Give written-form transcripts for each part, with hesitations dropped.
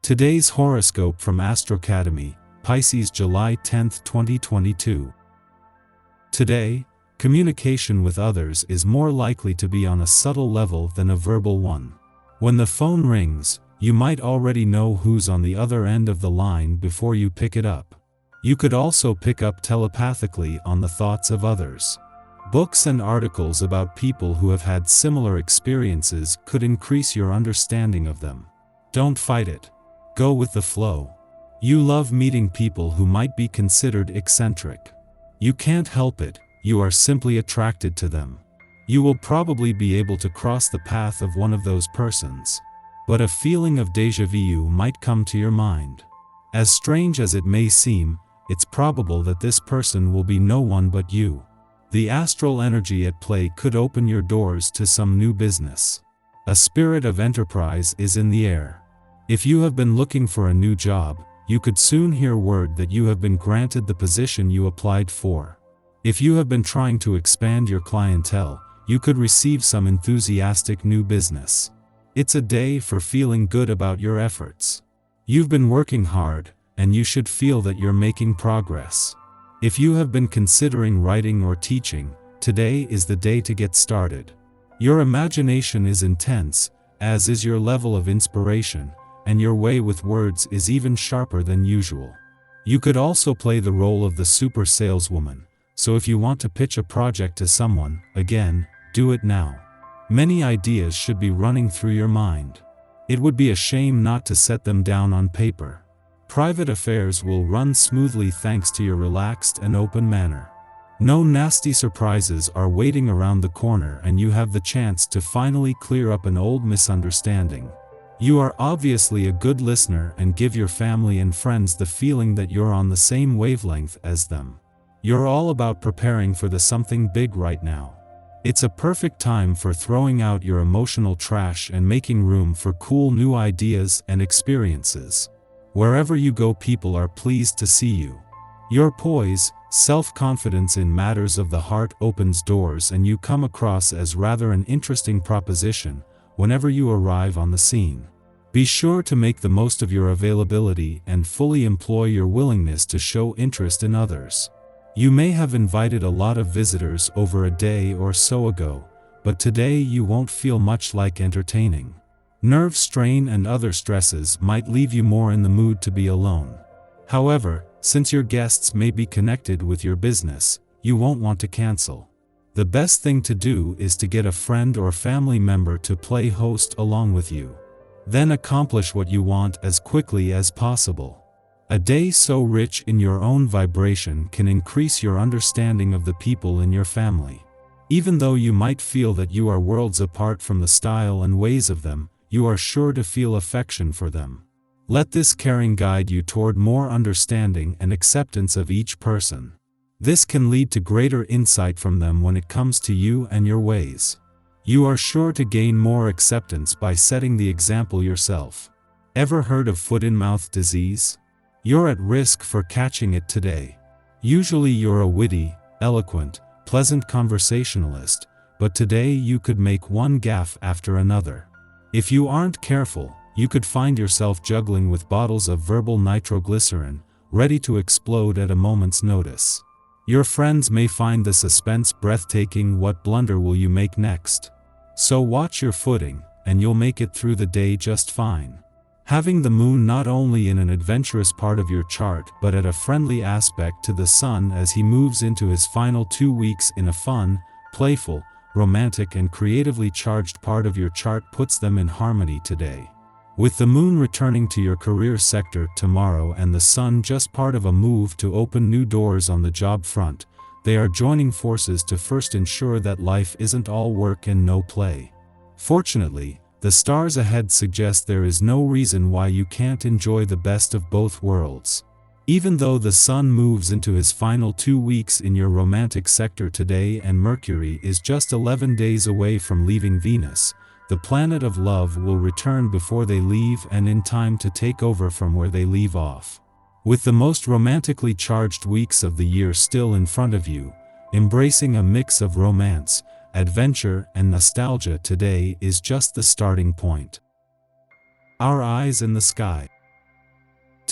Today's horoscope from Astrocademy, Pisces July 10, 2022. Today, communication with others is more likely to be on a subtle level than a verbal one. When the phone rings, you might already know who's on the other end of the line before you pick it up. You could also pick up telepathically on the thoughts of others. Books and articles about people who have had similar experiences could increase your understanding of them. Don't fight it. Go with the flow. You love meeting people who might be considered eccentric. You can't help it, you are simply attracted to them. You will probably be able to cross the path of one of those persons. But a feeling of déjà vu might come to your mind. As strange as it may seem, it's probable that this person will be no one but you. The astral energy at play could open your doors to some new business. A spirit of enterprise is in the air. If you have been looking for a new job, you could soon hear word that you have been granted the position you applied for. If you have been trying to expand your clientele, you could receive some enthusiastic new business. It's a day for feeling good about your efforts. You've been working hard, and you should feel that you're making progress. If you have been considering writing or teaching, today is the day to get started. Your imagination is intense, as is your level of inspiration, and your way with words is even sharper than usual. You could also play the role of the super saleswoman, so if you want to pitch a project to someone, again, do it now. Many ideas should be running through your mind. It would be a shame not to set them down on paper. Private affairs will run smoothly thanks to your relaxed and open manner. No nasty surprises are waiting around the corner, and you have the chance to finally clear up an old misunderstanding. You are obviously a good listener and give your family and friends the feeling that you're on the same wavelength as them. You're all about preparing for the something big right now. It's a perfect time for throwing out your emotional trash and making room for cool new ideas and experiences. Wherever you go, people are pleased to see you. Your poise, self-confidence in matters of the heart opens doors, and you come across as rather an interesting proposition whenever you arrive on the scene. Be sure to make the most of your availability and fully employ your willingness to show interest in others. You may have invited a lot of visitors over a day or so ago, but today you won't feel much like entertaining. Nerve strain and other stresses might leave you more in the mood to be alone. However, since your guests may be connected with your business, you won't want to cancel. The best thing to do is to get a friend or family member to play host along with you. Then accomplish what you want as quickly as possible. A day so rich in your own vibration can increase your understanding of the people in your family. Even though you might feel that you are worlds apart from the style and ways of them, you are sure to feel affection for them. Let this caring guide you toward more understanding and acceptance of each person. This can lead to greater insight from them when it comes to you and your ways. You are sure to gain more acceptance by setting the example yourself. Ever heard of foot-and-mouth disease? You're at risk for catching it today. Usually you're a witty, eloquent, pleasant conversationalist, but today you could make one gaffe after another. If you aren't careful, you could find yourself juggling with bottles of verbal nitroglycerin, ready to explode at a moment's notice. Your friends may find the suspense breathtaking. What blunder will you make next? So watch your footing, and you'll make it through the day just fine. Having the moon not only in an adventurous part of your chart but at a friendly aspect to the sun as he moves into his final 2 weeks in a fun, playful, romantic and creatively charged part of your chart puts them in harmony today. With the moon returning to your career sector tomorrow and the sun just part of a move to open new doors on the job front, they are joining forces to first ensure that life isn't all work and no play. Fortunately, the stars ahead suggest there is no reason why you can't enjoy the best of both worlds. Even though the sun moves into his final 2 weeks in your romantic sector today and Mercury is just 11 days away from leaving Venus, the planet of love will return before they leave and in time to take over from where they leave off. With the most romantically charged weeks of the year still in front of you, embracing a mix of romance, adventure and nostalgia today is just the starting point. Our eyes in the sky.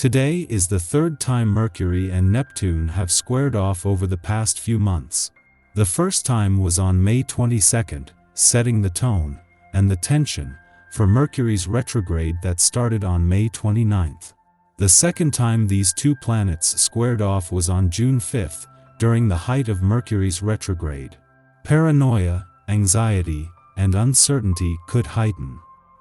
Today is the third time Mercury and Neptune have squared off over the past few months. The first time was on May 22nd, setting the tone, and the tension, for Mercury's retrograde that started on May 29th. The second time these two planets squared off was on June 5th, during the height of Mercury's retrograde. Paranoia, anxiety, and uncertainty could heighten.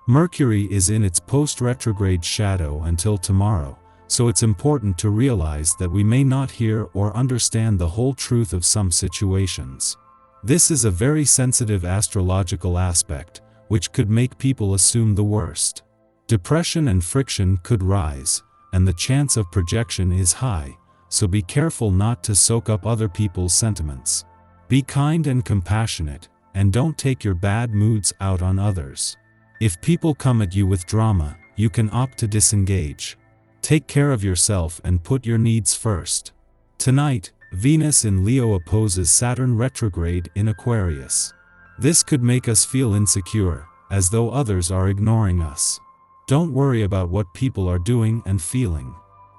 Mercury is in its post-retrograde shadow until tomorrow, so it's important to realize that we may not hear or understand the whole truth of some situations. This is a very sensitive astrological aspect, which could make people assume the worst. Depression and friction could rise, and the chance of projection is high, so be careful not to soak up other people's sentiments. Be kind and compassionate, and don't take your bad moods out on others. If people come at you with drama, you can opt to disengage. Take care of yourself and put your needs first. Tonight, Venus in Leo opposes Saturn retrograde in Aquarius. This could make us feel insecure, as though others are ignoring us. Don't worry about what people are doing and feeling.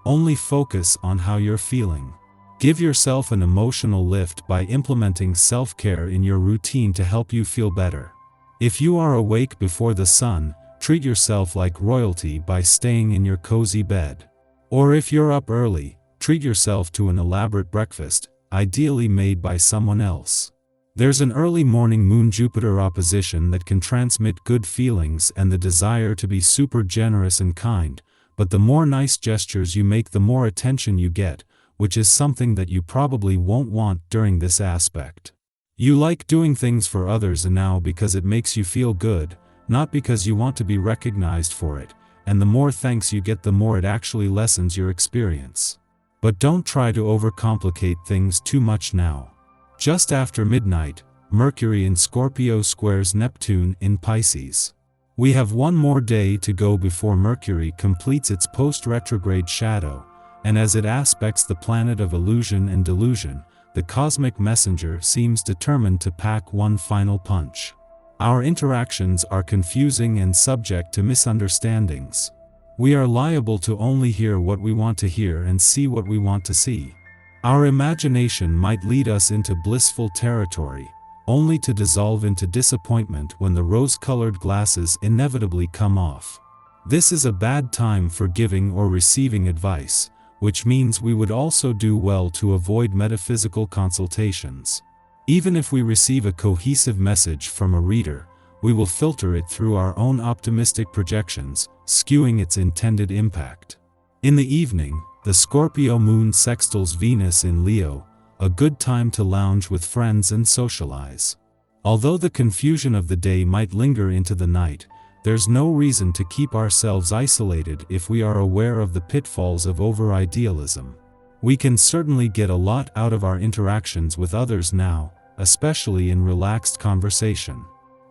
Only focus on how you're feeling. Give yourself an emotional lift by implementing self-care in your routine to help you feel better. If you are awake before the sun, treat yourself like royalty by staying in your cozy bed. Or if you're up early, treat yourself to an elaborate breakfast, ideally made by someone else. There's an early morning Moon-Jupiter opposition that can transmit good feelings and the desire to be super generous and kind, but the more nice gestures you make, the more attention you get, which is something that you probably won't want during this aspect. You like doing things for others now because it makes you feel good, not because you want to be recognized for it, and the more thanks you get, the more it actually lessens your experience. But don't try to overcomplicate things too much now. Just after midnight, Mercury in Scorpio squares Neptune in Pisces. We have one more day to go before Mercury completes its post-retrograde shadow, and as it aspects the planet of illusion and delusion, the cosmic messenger seems determined to pack one final punch. Our interactions are confusing and subject to misunderstandings. We are liable to only hear what we want to hear and see what we want to see. Our imagination might lead us into blissful territory, only to dissolve into disappointment when the rose-colored glasses inevitably come off. This is a bad time for giving or receiving advice, which means we would also do well to avoid metaphysical consultations. Even if we receive a cohesive message from a reader, we will filter it through our own optimistic projections, skewing its intended impact. In the evening, the Scorpio moon sextiles Venus in Leo, a good time to lounge with friends and socialize. Although the confusion of the day might linger into the night, there's no reason to keep ourselves isolated if we are aware of the pitfalls of over-idealism. We can certainly get a lot out of our interactions with others now, especially in relaxed conversation.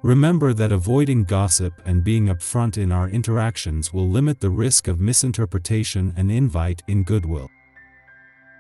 Remember that avoiding gossip and being upfront in our interactions will limit the risk of misinterpretation and invite in goodwill.